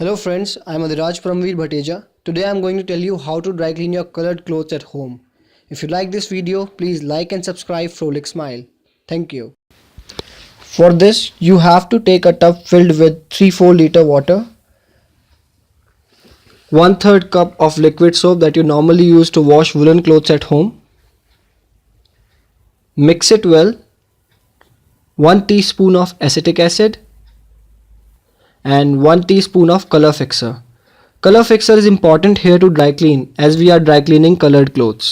Hello friends, I am Adhiraj Paramveer Bhateja. Today I am going to tell you how to dry clean your colored clothes at home. If you like this video, please like and subscribe Frolic Smile. Thank you. For this, you have to take a tub filled with 3-4 liter water, 1/3 cup of liquid soap that you normally use to wash woolen clothes at home. Mix it well, 1 teaspoon of acetic acid and 1 teaspoon of color fixer. Color fixer is important here to dry clean as we are dry cleaning colored clothes.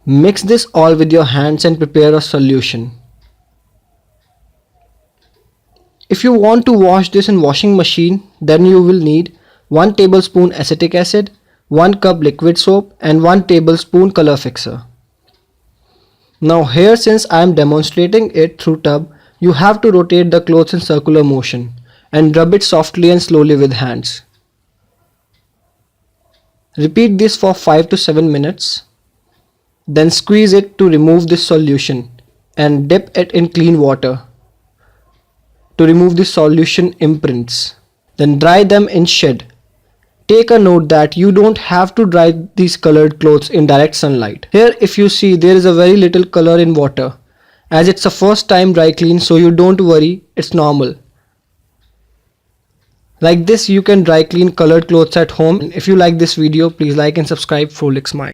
Mix this all with your hands and prepare a solution. If you want to wash this in washing machine, then you will need 1 tablespoon acetic acid, 1 cup liquid soap and 1 tablespoon color fixer. Now here, since I am demonstrating it through tub, you have to rotate the clothes in circular motion and rub it softly and slowly with hands. Repeat this for 5 to 7 minutes. Then squeeze it to remove this solution and dip it in clean water to remove the solution imprints. Then dry them in shed. Take a note that you don't have to dry these colored clothes in direct sunlight. Here if you see, there is a very little color in water. As it's a first time dry clean, so you don't worry, it's normal. Like this you can dry clean colored clothes at home. If you like this video, please like and subscribe Frolic Smile.